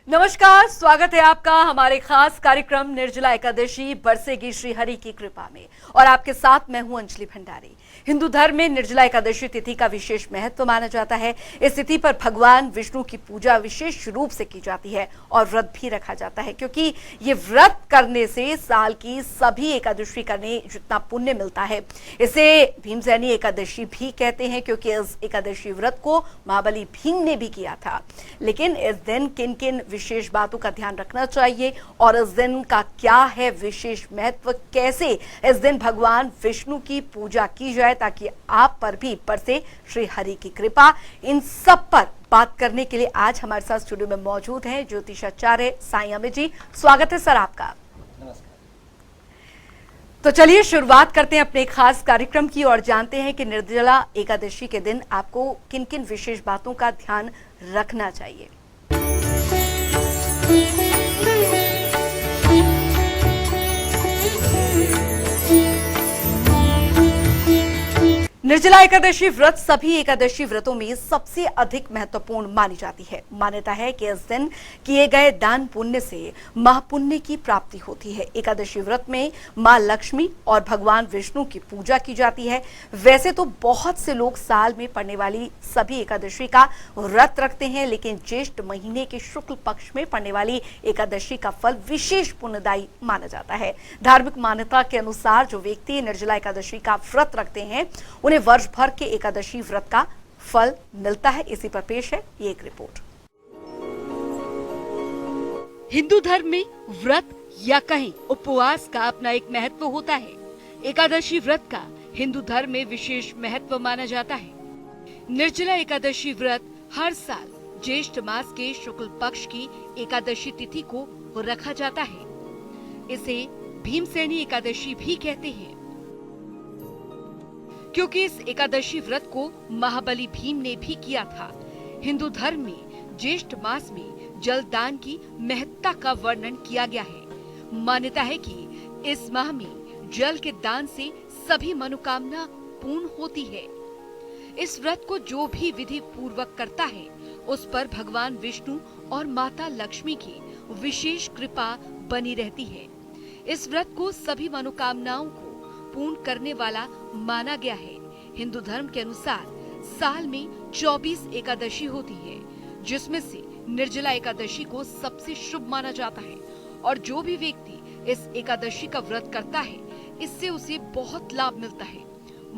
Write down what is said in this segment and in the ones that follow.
नमस्कार, स्वागत है आपका हमारे खास कार्यक्रम निर्जला एकादशी बरसेगी श्री हरि की कृपा में। और आपके साथ मैं हूं अंजलि भंडारी। हिंदू धर्म में निर्जला एकादशी तिथि का विशेष महत्व माना जाता है। इस तिथि पर भगवान विष्णु की पूजा विशेष रूप से की जाती है और व्रत भी रखा जाता है, क्योंकि ये व्रत करने से साल की सभी एकादशी करने जितना पुण्य मिलता है। इसे भीमसेनी एकादशी भी कहते हैं, क्योंकि इस एकादशी व्रत को महाबली भीम ने भी किया था। लेकिन इस दिन किन किन विशेष बातों का ध्यान रखना चाहिए और इस दिन का क्या है विशेष महत्व, कैसे इस दिन भगवान विष्णु की पूजा की जाए ताकि आप पर भी बरसे श्री हरि की कृपा, इन सब पर बात करने के लिए आज हमारे साथ स्टूडियो में मौजूद हैं ज्योतिषाचार्य साईं अमित जी। स्वागत है सर आपका। तो चलिए शुरुआत करते हैं अपने खास कार्यक्रम की और जानते हैं कि निर्जला एकादशी के दिन आपको किन किन विशेष बातों का ध्यान रखना चाहिए। निर्जला एकादशी व्रत सभी एकादशी व्रतों में सबसे अधिक महत्वपूर्ण मानी जाती है। मान्यता है कि इस दिन किए गए दान पुण्य से महापुण्य की प्राप्ति होती है। एकादशी व्रत में मां लक्ष्मी और भगवान विष्णु की पूजा की जाती है। वैसे तो बहुत से लोग साल में पड़ने वाली सभी एकादशी का व्रत रखते हैं, लेकिन ज्येष्ठ महीने के शुक्ल पक्ष में पड़ने वाली एकादशी का फल विशेष पुण्यदायी माना जाता है। धार्मिक मान्यता के अनुसार जो व्यक्ति निर्जला एकादशी का व्रत रखते हैं उन्हें वर्ष भर के एकादशी व्रत का फल मिलता है। इसी पर पेश है ये एक रिपोर्ट। हिंदू धर्म में व्रत या कहीं उपवास का अपना एक महत्व होता है। एकादशी व्रत का हिंदू धर्म में विशेष महत्व माना जाता है। निर्जला एकादशी व्रत हर साल ज्येष्ठ मास के शुक्ल पक्ष की एकादशी तिथि को रखा जाता है। इसे भीमसेनी एकादशी भी कहते हैं, क्योंकि इस एकादशी व्रत को महाबली भीम ने भी किया था। हिंदू धर्म में ज्येष्ठ मास में जल दान की महत्ता का वर्णन किया गया है। मान्यता है कि इस माह में जल के दान से सभी मनोकामना पूर्ण होती है। इस व्रत को जो भी विधि पूर्वक करता है उस पर भगवान विष्णु और माता लक्ष्मी की विशेष कृपा बनी रहती है। इस व्रत को सभी मनोकामनाओं को पूर्ण करने वाला माना गया है। हिंदू धर्म के अनुसार साल में 24 एकादशी होती है, जिसमें से निर्जला एकादशी को सबसे शुभ माना जाता है। और जो भी व्यक्ति इस एकादशी का व्रत करता है इससे उसे बहुत लाभ मिलता है।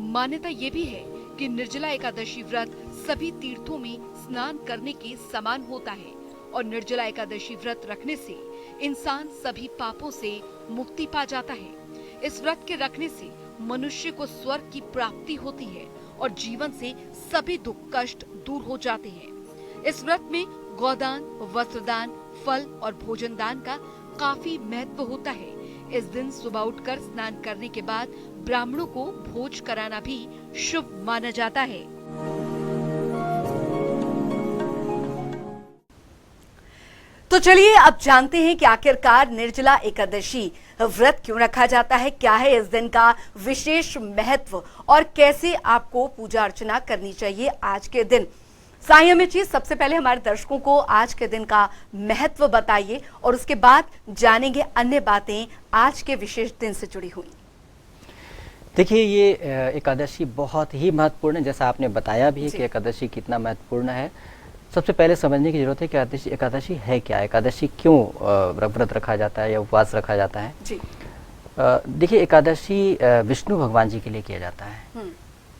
मान्यता ये भी है कि निर्जला एकादशी व्रत सभी तीर्थों में स्नान करने के समान होता है और निर्जला एकादशी व्रत रखने से इंसान सभी पापों से मुक्ति पा जाता है। इस व्रत के रखने से मनुष्य को स्वर्ग की प्राप्ति होती है और जीवन से सभी दुख कष्ट दूर हो जाते हैं। इस व्रत में गौदान, वस्त्रदान, फल और भोजन दान का काफी महत्व होता है। इस दिन सुबह उठकर स्नान करने के बाद ब्राह्मणों को भोज कराना भी शुभ माना जाता है। तो चलिए अब जानते हैं कि आखिरकार निर्जला एकादशी व्रत क्यों रखा जाता है, क्या है इस दिन का विशेष महत्व और कैसे आपको पूजा अर्चना करनी चाहिए आज के दिन। साईं अमित जी, सबसे पहले हमारे दर्शकों को आज के दिन का महत्व बताइए और उसके बाद जानेंगे अन्य बातें आज के विशेष दिन से जुड़ी हुई। देखिए, ये एकादशी बहुत ही महत्वपूर्ण है, जैसा आपने बताया भी है कि एकादशी कितना महत्वपूर्ण है। सबसे पहले समझने की जरूरत है कि एकादशी है क्या, एकादशी क्यों व्रत रखा जाता है या उपवास रखा जाता है। जी देखिए, एकादशी विष्णु भगवान जी के लिए किया जाता है।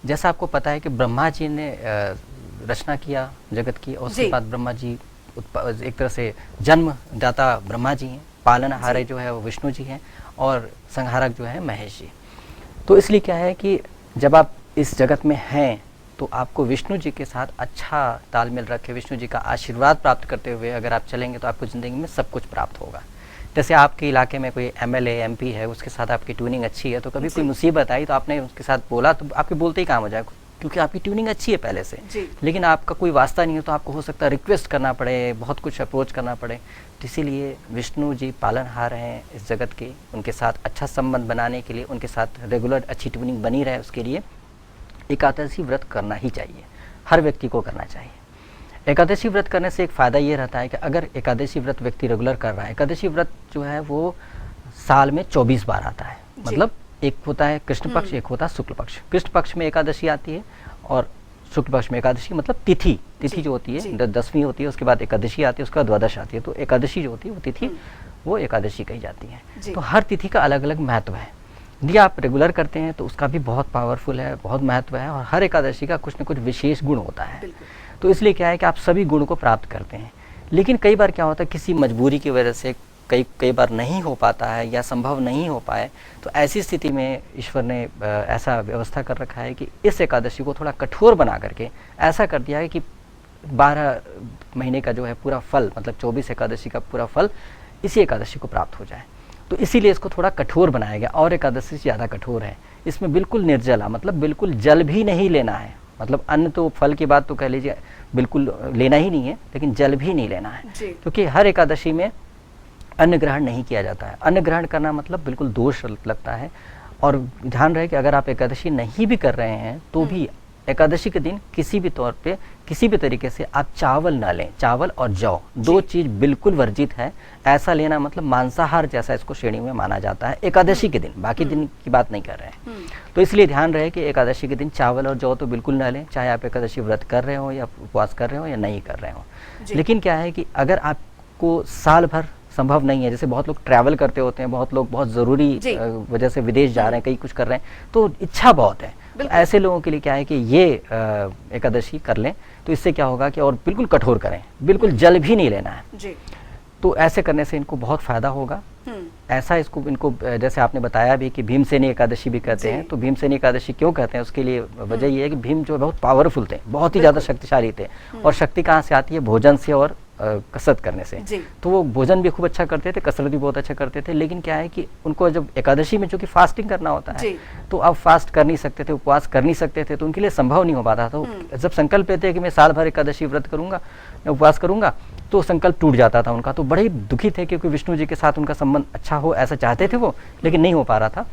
जैसा आपको पता है कि ब्रह्मा जी ने रचना किया जगत की और उसके बाद ब्रह्मा जी एक तरह से जन्मदाता ब्रह्मा जी हैं, पालनहार जो है वो विष्णु जी हैं और संहारक जो है महेश जी। तो इसलिए क्या है कि जब आप इस जगत में हैं तो आपको विष्णु जी के साथ अच्छा तालमेल रखे, विष्णु जी का आशीर्वाद प्राप्त करते हुए अगर आप चलेंगे तो आपको ज़िंदगी में सब कुछ प्राप्त होगा। जैसे आपके इलाके में कोई एमएलए एमपी है, उसके साथ आपकी ट्यूनिंग अच्छी है, तो कभी कोई मुसीबत आई तो आपने उसके साथ बोला तो आपके बोलते ही काम हो जाएगा, क्योंकि आपकी ट्यूनिंग अच्छी है पहले से। लेकिन आपका कोई वास्ता नहीं है तो आपको हो सकता है रिक्वेस्ट करना पड़े, बहुत कुछ अप्रोच करना पड़े। तो इसीलिए विष्णु जी पालनहार हैं इस जगत के, उनके साथ अच्छा संबंध बनाने के लिए, उनके साथ रेगुलर अच्छी ट्यूनिंग बनी रहे, उसके लिए एकादशी व्रत करना ही चाहिए, हर व्यक्ति को करना चाहिए। एकादशी व्रत करने से एक फ़ायदा ये रहता है कि अगर एकादशी व्रत व्यक्ति रेगुलर कर रहा है, एकादशी व्रत जो है वो साल में 24 बार आता है। मतलब एक होता है कृष्ण पक्ष, एक होता है शुक्ल पक्ष। कृष्ण पक्ष में एकादशी आती है और शुक्ल पक्ष में एकादशी, मतलब तिथि जो होती है 10वीं होती है, उसके बाद एकादशी आती है, उसके बाद द्वादश आती है। तो एकादशी जो होती है वो तिथि वो एकादशी कही जाती है। तो हर तिथि का अलग अलग महत्व है। यदि आप रेगुलर करते हैं तो उसका भी बहुत पावरफुल है, बहुत महत्व है, और हर एकादशी का कुछ न कुछ विशेष गुण होता है। तो इसलिए क्या है कि आप सभी गुण को प्राप्त करते हैं। लेकिन कई बार क्या होता है, किसी मजबूरी की वजह से कई बार नहीं हो पाता है या संभव नहीं हो पाए, तो ऐसी स्थिति में ईश्वर ने ऐसा व्यवस्था कर रखा है कि इस एकादशी को थोड़ा कठोर बना करके ऐसा कर दिया है कि 12 महीने का जो है पूरा फल, मतलब 24 एकादशी का पूरा फल इसी एकादशी को प्राप्त हो जाए। तो इसीलिए इसको थोड़ा कठोर बनाया गया, और एकादशी से ज़्यादा कठोर है। इसमें बिल्कुल निर्जला, मतलब बिल्कुल जल भी नहीं लेना है। मतलब अन्न तो फल की बात तो कह लीजिए बिल्कुल लेना ही नहीं है, लेकिन जल भी नहीं लेना है, क्योंकि हर एकादशी में अन्न ग्रहण नहीं किया जाता है। अन्न ग्रहण करना मतलब बिल्कुल दोष लगता है। और ध्यान रहे कि अगर आप एकादशी नहीं भी कर रहे हैं तो भी एकादशी के दिन किसी भी तौर पे किसी भी तरीके से आप चावल ना लें। चावल और जौ, दो चीज़ बिल्कुल वर्जित है। ऐसा लेना मतलब मांसाहार जैसा इसको श्रेणी में माना जाता है एकादशी के दिन, बाकी दिन की बात नहीं कर रहे हैं। तो इसलिए ध्यान रहे कि एकादशी के दिन चावल और जौ तो बिल्कुल ना लें, चाहे आप एकादशी व्रत कर रहे हो या उपवास कर रहे हो या नहीं कर रहे हो। लेकिन क्या है कि अगर आपको साल भर संभव नहीं है, जैसे बहुत लोग ट्रैवल करते होते हैं, बहुत लोग बहुत ज़रूरी वजह से विदेश जा रहे हैं, कहीं कुछ कर रहे हैं, तो इच्छा बहुत है, तो ऐसे लोगों के लिए क्या है कि ये एकादशी कर लें। तो इससे क्या होगा कि और बिल्कुल कठोर करें, बिल्कुल जल भी नहीं लेना है। तो ऐसे करने से इनको बहुत फ़ायदा होगा। ऐसा इनको जैसे आपने बताया भी कि भीमसेनी एकादशी भी कहते हैं। तो भीमसेनी एकादशी क्यों कहते हैं, उसके लिए वजह ये है कि भीम जो बहुत पावरफुल थे, बहुत ही ज़्यादा शक्तिशाली थे। और शक्ति कहाँ से आती है? भोजन से और कसरत करने से। तो वो भोजन भी खूब अच्छा करते थे, कसरत भी बहुत अच्छा करते थे। लेकिन क्या है कि उनको जब एकादशी में चूंकि फास्टिंग करना होता है, तो अब फास्ट कर नहीं सकते थे, उपवास कर नहीं सकते थे, तो उनके लिए संभव नहीं हो पाता। तो जब संकल्प लेते हैं कि मैं साल भर एकादशी व्रत करूंगा, मैं उपवास करूंगा, तो संकल्प टूट जाता था उनका। तो बड़े ही दुखी थे, क्योंकि विष्णु जी के साथ उनका संबंध अच्छा हो ऐसा चाहते थे वो, लेकिन नहीं हो पा रहा था।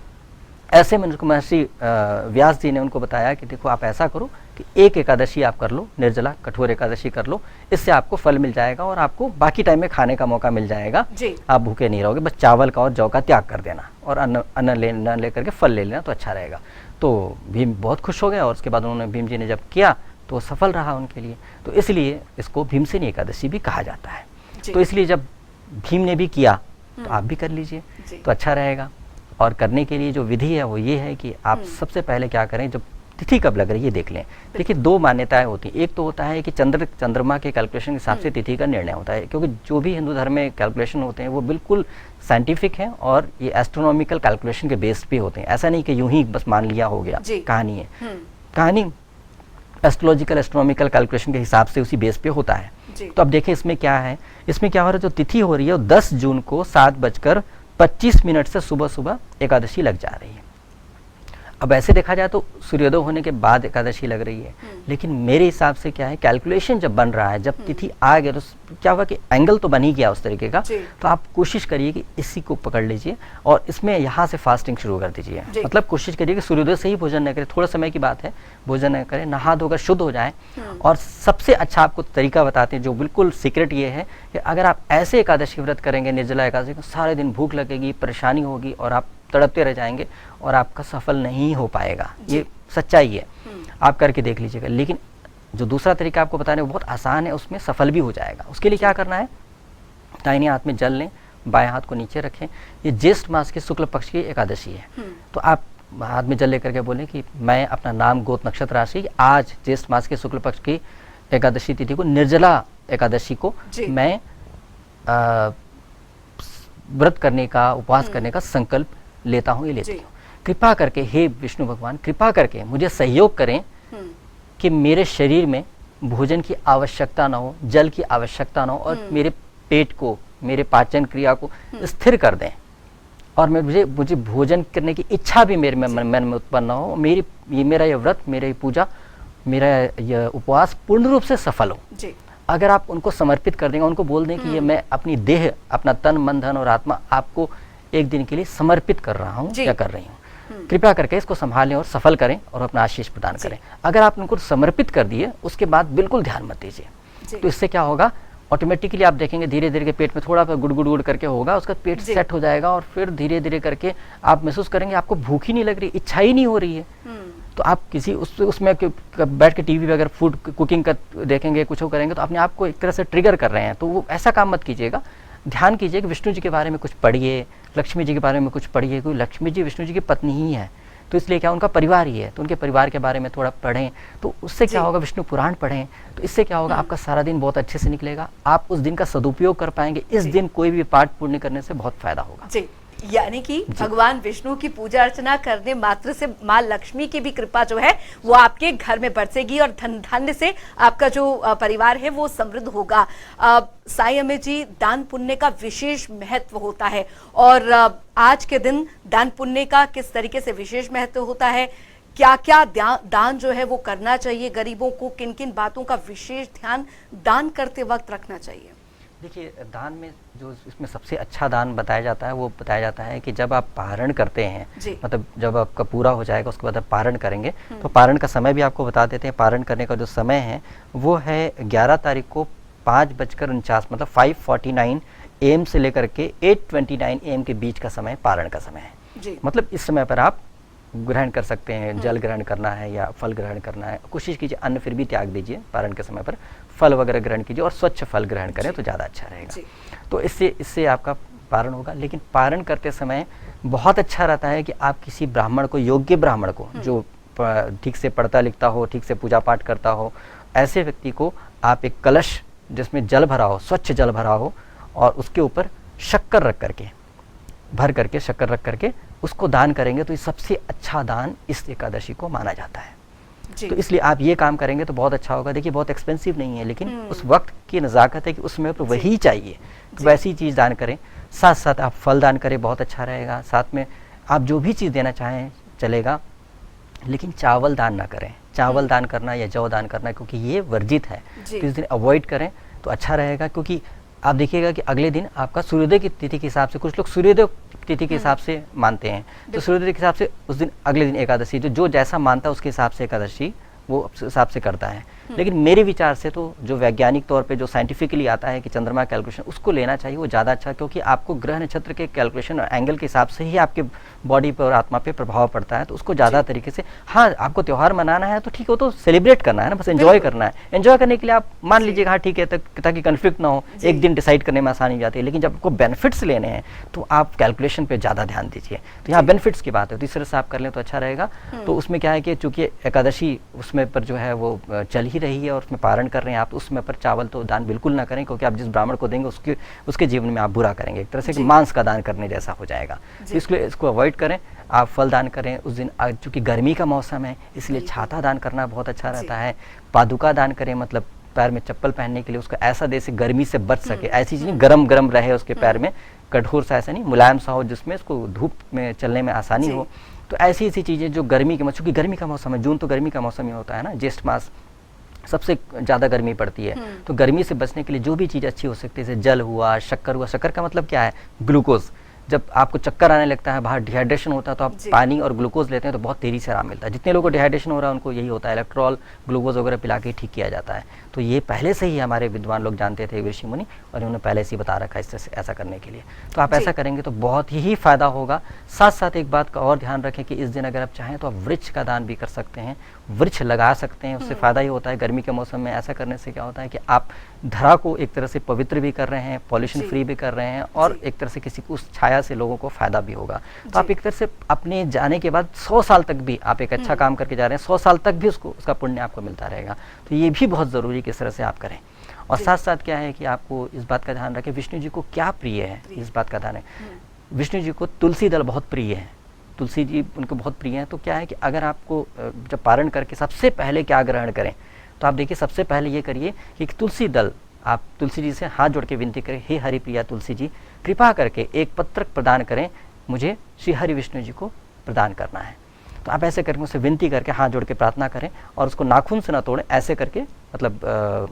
ऐसे में उनको महर्षि व्यास जी ने उनको बताया कि देखो आप ऐसा करो कि एक एकादशी आप कर लो, निर्जला कठोर एकादशी कर लो, इससे आपको फल मिल जाएगा और आपको बाकी टाइम में खाने का मौका मिल जाएगा। आप भूखे नहीं रहोगे, बस चावल का और जौ का त्याग कर देना और अन्न ले करके फल ले लेना, तो अच्छा रहेगा। तो भीम बहुत खुश हो गए, और उसके बाद उन्होंने, भीम जी ने जब किया तो सफल रहा उनके लिए। तो इसलिए इसको भीमसेनी एकादशी भी कहा जाता है। तो इसलिए जब भीम ने भी किया तो आप भी कर लीजिए, तो अच्छा रहेगा। और करने के लिए जो विधि है वो ये है कि आप सबसे पहले क्या करें, जब तिथि कब लग रही है ये देख लें। देखिए दो मान्यताएं होती हैं। एक तो होता है कि चंद्रमा के कैलकुलेशन के हिसाब से तिथि का निर्णय होता है, क्योंकि जो भी हिंदू धर्म में कैलकुलेशन होते हैं वो बिल्कुल साइंटिफिक हैं और ये एस्ट्रोनॉमिकल कैलकुलेशन के बेस्ड पे होते हैं। ऐसा नहीं कि यूं ही बस मान लिया हो गया, कहानी है। कहानी एस्ट्रोलॉजिकल एस्ट्रोनॉमिकल कैलकुलेशन के हिसाब से उसी बेस पे होता है। तो अब देखें इसमें क्या है, इसमें क्या हो रहा है, जो तिथि हो रही है वो 10 जून को 7:25 से सुबह सुबह एकादशी लग जा रही है। अब ऐसे देखा जाए तो सूर्योदय होने के बाद एकादशी लग रही है, लेकिन मेरे हिसाब से क्या है, कैलकुलेशन जब बन रहा है, जब तिथि आ गया, तो क्या हुआ कि एंगल तो बन ही गया उस तरीके का। तो आप कोशिश करिए कि इसी को पकड़ लीजिए और इसमें यहाँ से फास्टिंग शुरू कर दीजिए। मतलब कोशिश करिए कि सूर्योदय से ही भोजन न करें, थोड़ा समय की बात है, भोजन न करें, नहा धोकर शुद्ध हो जाए। और सबसे अच्छा आपको तरीका बताते हैं, जो बिल्कुल सीक्रेट ये है कि अगर आप ऐसे एकादशी व्रत करेंगे, निर्जला एकादशी, सारे दिन भूख लगेगी, परेशानी होगी और आप तड़पते रह जाएंगे और आपका सफल नहीं हो पाएगा। ये सच्चाई है, आप करके देख लीजिएगा। लेकिन जो दूसरा तरीका आपको बताने वो बहुत आसान है, उसमें सफल भी हो जाएगा। उसके लिए क्या करना है, दाहिने हाथ में जल लें, बाएं हाथ को नीचे रखें। ये ज्येष्ठ मास के शुक्ल पक्ष की एकादशी है। तो आप हाथ में जल लेकर के बोलें कि मैं अपना नाम गोत्र नक्षत्र राशि, आज ज्येष्ठ मास के शुक्ल पक्ष की एकादशी तिथि को, निर्जला एकादशी को मैं व्रत करने का, उपवास करने का संकल्प लेता हूँ, ये लेती हूँ। कृपा करके हे विष्णु भगवान, कृपा करके मुझे सहयोग करें कि मेरे शरीर में भोजन की आवश्यकता ना हो, जल की आवश्यकता ना हो, और मेरे पेट को, मेरे पाचन क्रिया को स्थिर कर दें, और मुझे भोजन करने की इच्छा भी मेरे मन में उत्पन्न ना हो। मेरा ये व्रत, मेरा ये पूजा, मेरा यह उपवास पूर्ण रूप से सफल हो। अगर आप उनको समर्पित कर देंगे, उनको बोल दें कि ये मैं अपनी देह, अपना तन, मन, धन और आत्मा आपको एक दिन के लिए समर्पित कर रहा हूँ या कर रही हूँ, कृपया करके इसको संभालें और सफल करें और अपना आशीष प्रदान करें। अगर आप उनको समर्पित कर दिए, उसके बाद बिल्कुल ध्यान मत दीजिए। तो इससे क्या होगा, ऑटोमेटिकली आप देखेंगे धीरे धीरे के पेट में थोड़ा गुड़ गुड़ गुड़ करके होगा, उसका पेट सेट हो जाएगा और फिर धीरे धीरे करके आप महसूस करेंगे आपको भूख ही नहीं लग रही, इच्छा ही नहीं हो रही है। तो आप किसी उसमें बैठ के टीवी पे अगर फूड कुकिंग का देखेंगे, कुछ करेंगे, तो अपने आप को एक तरह से ट्रिगर कर रहे हैं। तो वो ऐसा काम मत कीजिएगा, ध्यान कीजिए कि विष्णु जी के बारे में कुछ पढ़िए, लक्ष्मी जी के बारे में कुछ पढ़िए, क्योंकि लक्ष्मी जी विष्णु जी की पत्नी ही है, तो इसलिए क्या उनका परिवार ही है, तो उनके परिवार के बारे में थोड़ा पढ़ें। तो उससे क्या होगा, विष्णु पुराण पढ़ें, तो इससे क्या होगा, आपका सारा दिन बहुत अच्छे से निकलेगा, आप उस दिन का सदुपयोग कर पाएंगे। इस दिन कोई भी पाठ पुण्य करने से बहुत फायदा होगा जी। यानी कि भगवान विष्णु की पूजा अर्चना करने मात्र से माँ लक्ष्मी की भी कृपा जो है वो आपके घर में बरसेगी और धन धान्य से आपका जो परिवार है वो समृद्ध होगा। साईं अमित जी, दान पुण्य का विशेष महत्व होता है और आज के दिन दान पुण्य का किस तरीके से विशेष महत्व होता है, क्या क्या दान जो है वो करना चाहिए गरीबों को, किन किन बातों का विशेष ध्यान दान करते वक्त रखना चाहिए? देखिए, दान में जो इसमें सबसे अच्छा दान बताया जाता है वो बताया जाता है कि जब आप पारण करते हैं, मतलब जब आपका पूरा हो जाएगा उसके बाद आप पारण करेंगे, तो पारण का समय भी आपको बता देते हैं। पारण करने का जो समय है वो है 11 तारीख को 5:49, मतलब 5:49 AM से लेकर के 8:29 AM के बीच का समय पारण का समय है। मतलब इस समय पर आप ग्रहण कर सकते हैं, जल ग्रहण करना है या फल ग्रहण करना है, कोशिश कीजिए अन्न फिर भी त्याग दीजिए, पारण के समय पर फल वगैरह ग्रहण कीजिए और स्वच्छ फल ग्रहण करें तो ज़्यादा अच्छा रहेगा। तो इससे आपका पारण होगा। लेकिन पारण करते समय बहुत अच्छा रहता है कि आप किसी ब्राह्मण को, योग्य ब्राह्मण को, जो ठीक से पढ़ता लिखता हो, ठीक से पूजा पाठ करता हो, ऐसे व्यक्ति को आप एक कलश जिसमें जल भरा हो, स्वच्छ जल भरा हो, और उसके ऊपर शक्कर रख करके, भर करके शक्कर रख करके उसको दान करेंगे, तो ये सबसे अच्छा दान इस एकादशी को माना जाता है। तो इसलिए आप ये काम करेंगे तो बहुत अच्छा होगा। देखिए, बहुत एक्सपेंसिव नहीं है, लेकिन उस वक्त की नज़ाकत है कि उसमें तो वही चाहिए, तो वैसी चीज़ दान करें। साथ साथ आप फल दान करें, बहुत अच्छा रहेगा। साथ में आप जो भी चीज़ देना चाहें चलेगा, लेकिन चावल दान ना करें। चावल दान करना या जौ दान करना, क्योंकि ये वर्जित है, तो इस दिन अवॉइड करें तो अच्छा रहेगा। क्योंकि आप देखिएगा कि अगले दिन आपका सूर्योदय की तिथि के हिसाब से, कुछ लोग सूर्योदय तिथि के हिसाब से मानते हैं, तो सूर्योदय के हिसाब से उस दिन अगले दिन एकादशी, जो जैसा मानता है उसके हिसाब से एकादशी वो हिसाब से करता है। लेकिन मेरे विचार से तो जो वैज्ञानिक तौर पे जो साइंटिफिकली आता है कि चंद्रमा कैलकुलेशन, उसको लेना चाहिए, वो ज़्यादा अच्छा, क्योंकि आपको ग्रह नक्षत्र के कैलकुलेशन और एंगल के हिसाब से ही आपके बॉडी पर और आत्मा पे प्रभाव पड़ता है। तो उसको ज़्यादा तरीके से, हाँ आपको त्यौहार मनाना है तो ठीक हो, तो सेलिब्रेट करना है ना, बस एंजॉय करना है। एंजॉय करने के लिए आप मान लीजिएगा हाँ ठीक है, ताकि कन्फ्लिक्ट ना हो, एक दिन डिसाइड करने में आसानी हो जाती है। लेकिन जब आपको बेनिफिट्स लेने हैं तो आप कैलकुलेशन पे ज़्यादा ध्यान दीजिए। तो यहाँ बेनिफिट्स की बात है, तो इस तरह से आप कर लें तो अच्छा रहेगा। तो उसमें क्या है कि चूंकि एकादशी उसमें पर जो है वो चल ही रही है और उसमें पारण कर रहे हैं आप, तो उसमें पर चावल तो दान बिल्कुल ना करें, क्योंकि आप जिस ब्राह्मण को देंगे उसके जीवन में आप बुरा करेंगे, एक तरह से मांस का दान करने जैसा हो जाएगा। तो इसलिए इसको अवॉइड करें। आप फल दान करें उस दिन, चूंकि गर्मी का मौसम है इसलिए छाता दान करना बहुत अच्छा रहता है। पादुका दान करें, मतलब पैर में चप्पल पहनने के लिए उसको ऐसा दे से गर्मी से बच सके, ऐसी चीज़ नहीं गरम गरम रहे उसके पैर में, कठोर सा ऐसा नहीं, मुलायम सा हो जिसमें उसको धूप में चलने में आसानी हो। तो ऐसी चीज़ें जो गर्मी के, चूँकि गर्मी का मौसम है, जून तो गर्मी का मौसम ही होता है ना, ज्येष्ठ मास सबसे ज़्यादा गर्मी पड़ती है। तो गर्मी से बचने के लिए जो भी चीज़ अच्छी हो सकती है, जैसे जल हुआ, शक्कर हुआ। शक्कर का मतलब क्या है, ग्लूकोज। जब आपको चक्कर आने लगता है, बाहर डिहाइड्रेशन होता है, तो आप पानी और ग्लूकोज लेते हैं तो बहुत तेज़ी से आराम मिलता है। जितने लोगों को डिहाइड्रेशन हो रहा है उनको यही होता है, इलेक्ट्रॉल ग्लूकोज वगैरह पिला के ठीक किया जाता है। तो ये पहले से ही हमारे विद्वान लोग जानते थे, ऋषि मुनि, और उन्होंने पहले से ही बता रखा है इस तरह से ऐसा करने के लिए। तो आप ऐसा करेंगे तो बहुत ही फ़ायदा होगा। साथ साथ एक बात का और ध्यान रखें कि इस दिन अगर आप चाहें तो आप वृक्ष का दान भी कर सकते हैं, वृक्ष लगा सकते हैं, उससे फ़ायदा ही होता है। गर्मी के मौसम में ऐसा करने से क्या होता है कि आप धरा को एक तरह से पवित्र भी कर रहे हैं, पॉल्यूशन फ्री भी कर रहे हैं, और एक तरह से किसी को उस छाया से लोगों को फ़ायदा भी होगा। तो आप एक तरह से अपने जाने के बाद 100 साल तक भी आप एक अच्छा काम करके जा रहे हैं, 100 साल तक भी उसका पुण्य आपको मिलता रहेगा। तो ये भी बहुत ज़रूरी किस तरह से आप करें। और साथ साथ क्या है कि आपको इस बात का ध्यान रखें, विष्णु जी को क्या प्रिय है, इस बात का ध्यान है। विष्णु जी को तुलसी दल बहुत प्रिय है, तुलसी जी उनको बहुत प्रिय हैं। तो क्या है कि अगर आपको जब पारण करके सबसे पहले क्या ग्रहण करें, तो आप देखिए सबसे पहले ये करिए कि तुलसी दल, आप तुलसी जी से हाथ जोड़ के विनती करें, हे हरि प्रिया तुलसी जी, कृपा करके एक पत्रक प्रदान करें, मुझे श्री हरि विष्णु जी को प्रदान करना है। तो आप ऐसे करके उससे विनती करके हाथ जोड़ के प्रार्थना करें, और उसको नाखून से ना तोड़ें, ऐसे करके, मतलब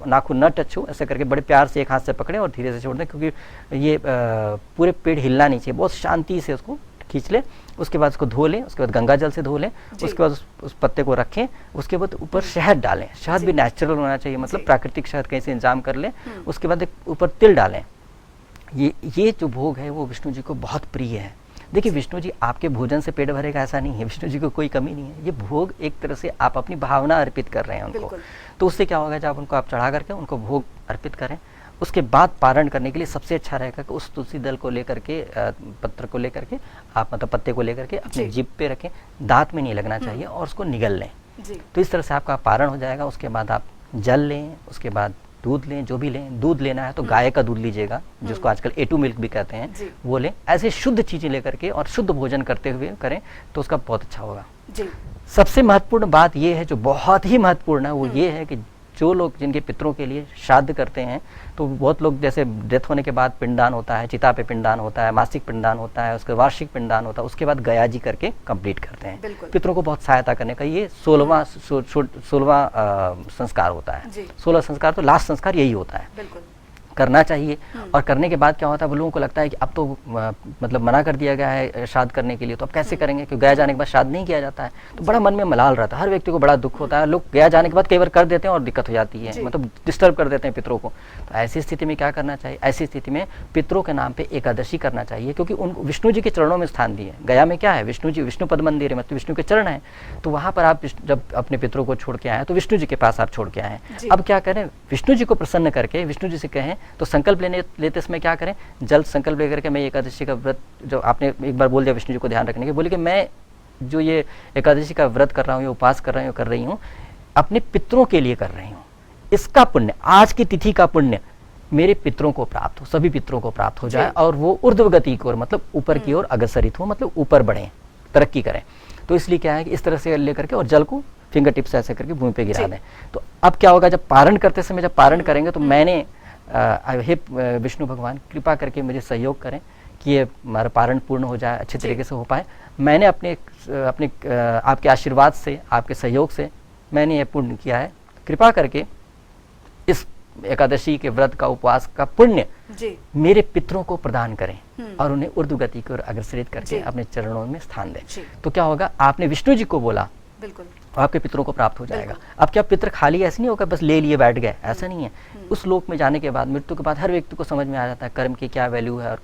नाखून न टच हो, ऐसे करके बड़े प्यार से एक हाथ से पकड़ें और धीरे से छोड़ दें, क्योंकि ये पूरे पेड़ हिलना नहीं चाहिए, बहुत शांति से उसको खींच ले, उसके बाद उसको धो लें, उसके बाद गंगा जल से धो लें, उसके बाद उस पत्ते को रखें, उसके बाद ऊपर शहद डालें। शहद भी नेचुरल होना चाहिए, मतलब प्राकृतिक शहद कहीं से इंतजाम कर लें। उसके बाद ऊपर तिल डालें। ये जो भोग है वो विष्णु जी को बहुत प्रिय है। देखिए, विष्णु जी आपके भोजन से पेट भरेगा ऐसा नहीं है, विष्णु जी को कोई कमी नहीं है। ये भोग एक तरह से आप अपनी भावना अर्पित कर रहे हैं उनको। तो उससे क्या होगा, जब उनको आप चढ़ा करके उनको भोग अर्पित करें, उसके बाद पारण करने के लिए सबसे अच्छा रहेगा कि उस तुलसी दल को लेकर के, पत्र को लेकर के आप, मतलब पत्ते को लेकर के अपने जीभ पे रखें, दांत में नहीं लगना चाहिए, और उसको निगल लें। तो इस तरह से आपका पारण हो जाएगा। उसके बाद आप जल लें, उसके बाद दूध लें, जो भी लें। दूध लेना है तो गाय का दूध लीजिएगा, जिसको आजकल A2 मिल्क भी कहते हैं, वो लें। ऐसे शुद्ध चीजें लेकर के और शुद्ध भोजन करते हुए करें तो उसका बहुत अच्छा होगा। सबसे महत्वपूर्ण बात ये है, जो बहुत ही महत्वपूर्ण है, वो ये है कि जो लोग जिनके पितरों के लिए श्राद्ध करते हैं, तो बहुत लोग जैसे डेथ होने के बाद पिंडदान होता है, चिता पे पिंडदान होता है, मासिक पिंडदान होता है, उसके वार्षिक पिंडदान होता है, उसके बाद गया जी करके कंप्लीट करते हैं। पितरों को बहुत सहायता करने का ये 16वां संस्कार होता है। 16 संस्कार, तो लास्ट संस्कार यही होता है, करना चाहिए। और करने के बाद क्या होता है, वो लोगों को लगता है कि अब तो मतलब मना कर दिया गया है श्राद्ध करने के लिए, तो अब कैसे करेंगे, क्योंकि गया जाने के बाद श्राद्ध नहीं किया जाता है। तो बड़ा मन में मलाल रहता है, हर व्यक्ति को बड़ा दुख होता है। लोग गया जाने के बाद कई बार कर देते हैं और दिक्कत हो जाती है, मतलब डिस्टर्ब कर देते हैं पितरों को। तो ऐसी स्थिति में क्या करना चाहिए, ऐसी स्थिति में पितरों के नाम पे एकादशी करना चाहिए, क्योंकि उन विष्णु जी के चरणों में स्थान दिए। गया में क्या है, विष्णु जी, विष्णु पद मंदिर है, मतलब विष्णु के चरण है। तो वहाँ पर आप जब अपने पितरों को छोड़ के आए तो विष्णु जी के पास आप छोड़ के आए। अब क्या करें, विष्णु जी को प्रसन्न करके विष्णु जी से कहें, तो संकल्प लेते समय क्या करें, जल संकल्प लेकर के मैं एकादशी का व्रत, जो आपने एक बार बोल दिया विष्णु जी को ध्यान रखने के, बोले कि मैं जो ये एकादशी का व्रत कर रहा हूँ, ये उपास कर रही हूँ, अपने पितरों के लिए कर रही हूँ। इसका पुण्य, आज की तिथि का पुण्य मेरे पितरों को प्राप्त हो, सभी पितरों को प्राप्त हो जाए, और वो ऊर्ध्व गति की ओर, मतलब ऊपर की ओर अग्रसरित हो, मतलब ऊपर बढ़े, तरक्की करें। तो इसलिए क्या है कि इस तरह से लेकर के और जल को फिंगर टिप से ऐसे करके भूमि पे गिरा दें। तो अब क्या होगा, जब पारण करते समय, जब पारण करेंगे, तो मैंने हे विष्णु भगवान, कृपा करके मुझे सहयोग करें कि ये हमारा पारण पूर्ण हो जाए, अच्छे तरीके से हो पाए। मैंने अपने आपके आशीर्वाद से, आपके सहयोग से मैंने ये पुण्य किया है, कृपा करके इस एकादशी के व्रत का, उपवास का पुण्य मेरे पितरों को प्रदान करें और उन्हें ऊर्ध्व गति की ओर अग्रसरित करके अपने चरणों में स्थान दें। तो क्या होगा, आपने विष्णु जी को बोला, आपके पितरों को प्राप्त हो जाएगा। अब क्या पितर खाली ऐसे नहीं होगा बस ले लिए बैठ गए, ऐसा नहीं है। उस लोक में जाने के बाद, मृत्यु के बाद हर व्यक्ति को समझ में आ जाता है कर्म की क्या वैल्यू है और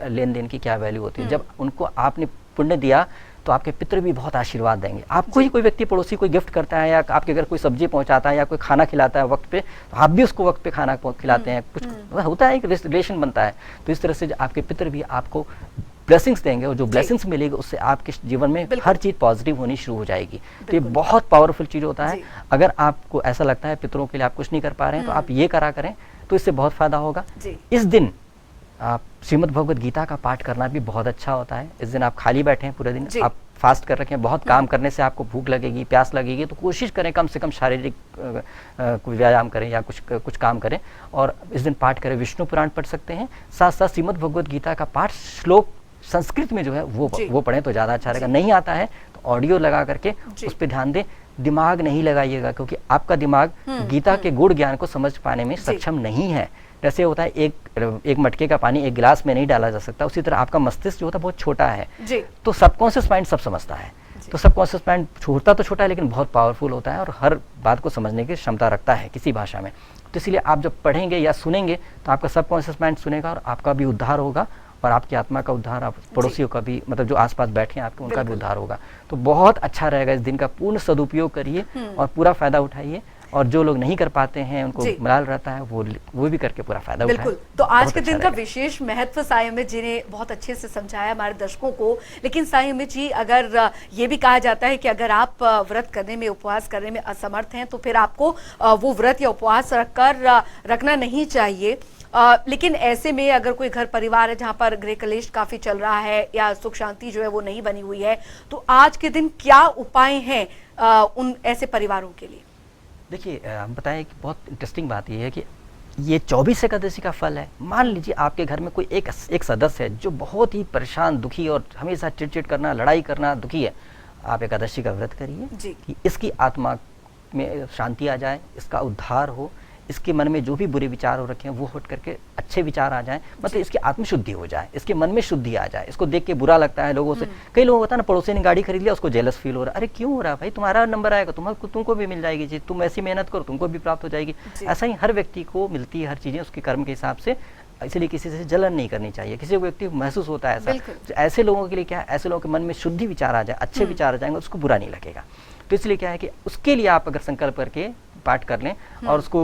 लेन देन की क्या वैल्यू होती है। जब उनको आपने पुण्य दिया तो आपके पितर भी बहुत आशीर्वाद देंगे। आपको ही कोई व्यक्ति, पड़ोसी कोई गिफ्ट करता है, या आपके घर कोई सब्जी पहुंचाता है, या कोई खाना खिलाता है वक्त पे, तो आप भी उसको वक्त पे खाना खिलाते हैं। कुछ होता है, एक रिलेशन बनता है। तो इस तरह से आपके पितर भी आपको ब्लेसिंग्स देंगे, और जो ब्लेसिंग्स मिलेगी उससे आपके जीवन में हर चीज पॉजिटिव होनी शुरू हो जाएगी। तो ये बहुत पावरफुल चीज होता है। अगर आपको ऐसा लगता है पितरों के लिए आप कुछ नहीं कर पा रहे हैं, तो आप ये करा करें, तो इससे बहुत फायदा होगा। इस दिन आप श्रीमद् भगवद गीता का पाठ करना भी बहुत अच्छा होता है। इस दिन आप खाली बैठे हैं, पूरे दिन आप फास्ट कर रखे हैं, बहुत काम करने से आपको भूख लगेगी, प्यास लगेगी, तो कोशिश करें कम से कम शारीरिक कोई व्यायाम करें या कुछ काम करें, और इस दिन पाठ करें। विष्णु पुराण पढ़ सकते हैं, साथ साथ श्रीमद् भगवद गीता का पाठ श्लोक संस्कृत में जो है वो पढ़ें तो ज़्यादा अच्छा रहेगा। नहीं आता है तो ऑडियो लगा करके उस पर ध्यान दें। दिमाग नहीं लगाइएगा, क्योंकि आपका दिमाग गीता के गुण ज्ञान को समझ पाने में सक्षम नहीं है। जैसे होता है एक मटके का पानी एक गिलास में नहीं डाला जा सकता, उसी तरह आपका मस्तिष्क जो होता है बहुत छोटा है। तो सबकॉन्शियस माइंड सब समझता है। तो सबकॉन्शियस माइंड छोटा तो छोटा है, लेकिन बहुत पावरफुल होता है और हर बात को समझने की क्षमता रखता है किसी भाषा में। तो इसलिए आप जब पढ़ेंगे या सुनेंगे तो आपका सबकॉन्शियस माइंड सुनेगा और आपका भी उद्धार होगा, और आपकी आत्मा का उद्धार, आप पड़ोसियों का भी, मतलब जो आसपास बैठे हैं आपके, उनका भी उद्धार होगा। तो बहुत अच्छा रहेगा। इस दिन का पूर्ण सदुपयोग करिए और पूरा फायदा उठाइए, और जो लोग नहीं कर पाते हैं, उनको मलाल रहता है, वो भी करके पूरा फायदा उठाएं। बिल्कुल। तो आज के दिन का विशेष महत्व साईं अमित जी ने बहुत अच्छे से समझाया हमारे दर्शकों को। लेकिन साईं अमित जी, अगर ये भी कहा जाता है कि अगर आप व्रत करने में, उपवास करने में असमर्थ हैं, तो फिर आपको वो व्रत या उपवास रखना नहीं चाहिए। लेकिन ऐसे में अगर कोई घर परिवार है जहाँ पर गृह कलेश काफी चल रहा है, या सुख शांति जो है वो नहीं बनी हुई है, तो आज के दिन क्या उपाय हैं उन ऐसे परिवारों के लिए? देखिए, हम बताएं कि बहुत इंटरेस्टिंग बात यह है कि ये 24 एकादशी का फल है। मान लीजिए आपके घर में कोई एक सदस्य है जो बहुत ही परेशान, दुखी और हमेशा चिड़चिड़ करना, लड़ाई करना, दुखी है। आप एकादशी का व्रत करिए कि इसकी आत्मा में शांति आ जाए, इसका उद्धार हो, इसके मन में जो भी बुरे विचार हो रखे हैं वो हट करके अच्छे विचार आ जाएं, मतलब इसकी आत्मशुद्धि हो जाए, इसके मन में शुद्धि आ जाए। इसको देख के बुरा लगता है लोगों से, कई लोगों को होता है ना, पड़ोसी ने गाड़ी खरीद लिया उसको जेलस फील हो रहा है, अरे क्यों हो रहा है भाई, तुम्हारा नंबर आएगा, तुमको भी मिल जाएगी चीज, तुम ऐसी मेहनत करो तुमको भी प्राप्त हो जाएगी। ऐसा ही हर व्यक्ति को मिलती है हर चीजें उसके कर्म के हिसाब से, इसलिए किसी से जलन नहीं करनी चाहिए। किसी व्यक्ति को महसूस होता है ऐसा, ऐसे लोगों के लिए क्या है, ऐसे लोगों के मन में शुद्धि विचार आ जाए, अच्छे विचार आ जाएंगे, उसको बुरा नहीं लगेगा। तो इसलिए क्या है कि उसके लिए आप अगर संकल्प करके पाठ कर लें और उसको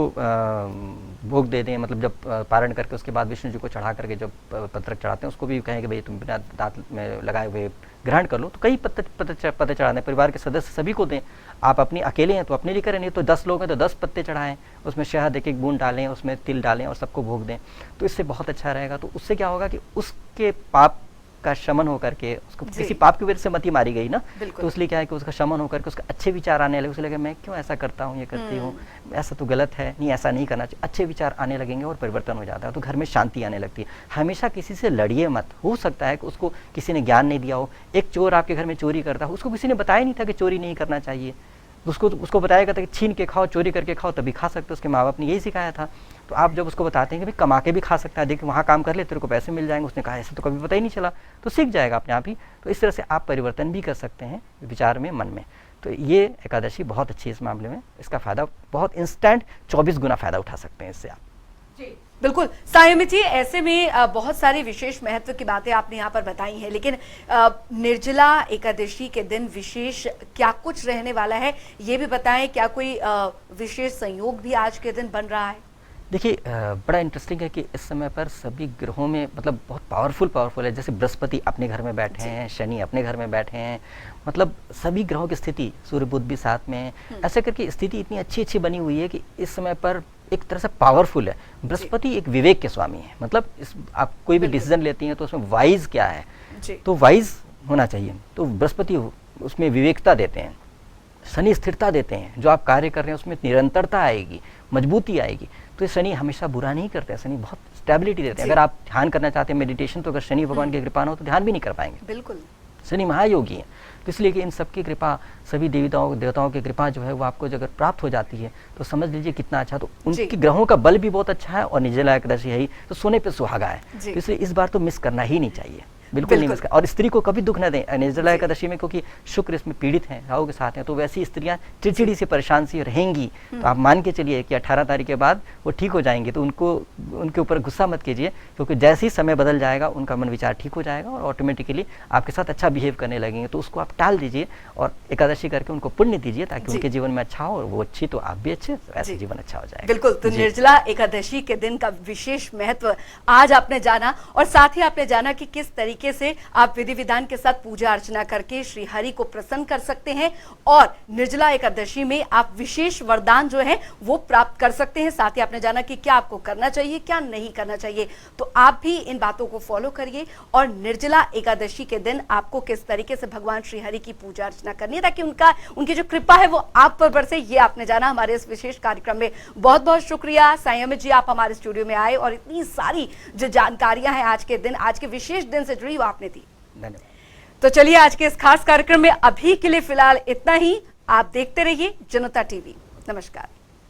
भोग दे दें, मतलब जब पारण करके उसके बाद विष्णु जी को चढ़ा करके जब पत्रक चढ़ाते हैं उसको भी कहें कि भाई तुम बिना दांत में लगाए हुए ग्रहण कर लो, तो कई पत्ते चढ़ाने, परिवार के सदस्य सभी को दें। आप अपनी अकेले हैं तो अपने लिए करें, नहीं तो 10 लोग हैं तो 10 पत्ते चढ़ाएं, उसमें शहद एक बूंद डालें, उसमें तिल डालें और सबको भोग दें, तो इससे बहुत अच्छा रहेगा। तो उससे क्या होगा कि उसके पाप का शमन होकर के, उसको किसी पाप की वजह से मति मारी गई ना, तो इसलिए क्या है कि उसका शमन होकर के उसका अच्छे विचार आने लगे, उसे लगे मैं क्यों ऐसा करता हूँ, ये करती हूँ, ऐसा तो गलत है, नहीं ऐसा नहीं करना चाहिए, अच्छे विचार आने लगेंगे और परिवर्तन हो जाता है। तो घर में शांति आने लगती है। हमेशा किसी से लड़िए मत। हो सकता है कि उसको किसी ने ज्ञान नहीं दिया हो, एक चोर आपके घर में चोरी करता हो, उसको किसी ने बताया नहीं था कि चोरी नहीं करना चाहिए, उसको बताया गया था कि छीन के खाओ, चोरी करके खाओ तभी खा सकते हो, उसके माँ बाप ने यही सिखाया था। तो आप जब उसको बताते हैं कि भाई कमा के भी खा सकता है, देखिए वहाँ काम कर ले तेरे को पैसे मिल जाएंगे, उसने कहा ऐसा तो कभी पता ही नहीं चला, तो सीख जाएगा अपने आप ही। तो इस तरह से आप परिवर्तन भी कर सकते हैं विचार में, मन में। तो ये एकादशी बहुत अच्छी है इस मामले में, इसका फायदा बहुत इंस्टेंट 24 गुना फायदा उठा सकते हैं इससे आप। जी बिल्कुल सायमी जी, ऐसे में बहुत सारी विशेष महत्व की बातें आपने यहाँ पर बताई हैं, लेकिन निर्जला एकादशी के दिन विशेष क्या कुछ रहने वाला है ये भी बताएं। क्या कोई विशेष संयोग भी आज के दिन बन रहा है? देखिए बड़ा इंटरेस्टिंग है कि इस समय पर सभी ग्रहों में मतलब बहुत पावरफुल है। जैसे बृहस्पति अपने घर में बैठे हैं, शनि अपने घर में बैठे हैं, मतलब सभी ग्रहों की स्थिति, सूर्य बुध भी साथ में है, ऐसे करके स्थिति इतनी अच्छी बनी हुई है कि इस समय पर एक तरह से पावरफुल है। बृहस्पति एक विवेक के स्वामी है, मतलब आप कोई भी डिसीजन लेती हैं तो उसमें वाइज क्या है, तो वाइज होना चाहिए। तो बृहस्पति उसमें विवेकता देते हैं, शनि स्थिरता देते हैं, जो आप कार्य कर रहे हैं उसमें निरंतरता आएगी, मजबूती आएगी। तो शनि हमेशा बुरा नहीं करते, शनि बहुत स्टेबिलिटी देते हैं। अगर आप ध्यान करना चाहते हैं मेडिटेशन, तो अगर शनि भगवान की कृपा न हो तो ध्यान भी नहीं कर पाएंगे। बिल्कुल, शनि महायोगी है। तो इसलिए कि इन सबकी कृपा, सभी देवताओं की कृपा जो है वो आपको अगर प्राप्त हो जाती है तो समझ लीजिए कितना अच्छा। तो उनकी ग्रहों का बल भी बहुत अच्छा है और निर्जला एकादशी है ही तो सोने पे सुहागा है, तो इसलिए इस बार तो मिस करना ही नहीं चाहिए, बिल्कुल नहीं मिस कर। और स्त्री को कभी दुख न दें निर्जला एकादशी में, क्योंकि शुक्र इसमें पीड़ित हैं, राहु के साथ हैं, तो वैसी स्त्रियां चिड़चिड़ी से परेशान सी रहेंगी। तो आप मान के चलिए कि 18 तारीख के बाद वो ठीक हो जाएंगे। तो उनके ऊपर गुस्सा मत कीजिए, क्योंकि जैसे ही समय बदल जाएगा उनका मन विचार ठीक हो जाएगा और ऑटोमेटिकली आपके साथ अच्छा बिहेव करने लगेंगे। तो उसको आप टाल दीजिए और एकादशी करके उनको पुण्य दीजिए, ताकि उनके जीवन में अच्छा हो और वो अच्छी तो आप भी अच्छे, ऐसे जीवन अच्छा हो जाएगा। बिल्कुल। तो निर्जला एकादशी के दिन का विशेष महत्व आज आपने जाना, और साथ ही आपने जाना कि किस तरीके से आप विधि विधान के साथ पूजा अर्चना करके श्री हरि को प्रसन्न कर सकते हैं, और निर्जला एकादशी में आप विशेष वरदान जो है वो प्राप्त कर सकते हैं। साथ ही आपने जाना कि क्या आपको करना चाहिए, क्या नहीं करना चाहिए। तो आप भी इन बातों को फॉलो करिए और निर्जला एकादशी के दिन आपको किस तरीके से भगवान श्री हरि की पूजा अर्चना करनी है, ताकि उनकी जो कृपा है वो आप पर बरसे। ये आपने जाना हमारे इस विशेष कार्यक्रम में। बहुत बहुत शुक्रिया साई अमित जी, आप हमारे स्टूडियो में आए और इतनी सारी जो जानकारियां हैं आज के दिन, आज के विशेष दिन से जुड़ी, वो आपने दी। धन्यवाद। तो चलिए आज के इस खास कार्यक्रम में अभी के लिए फिलहाल इतना ही। आप देखते रहिए जनता टीवी। नमस्कार।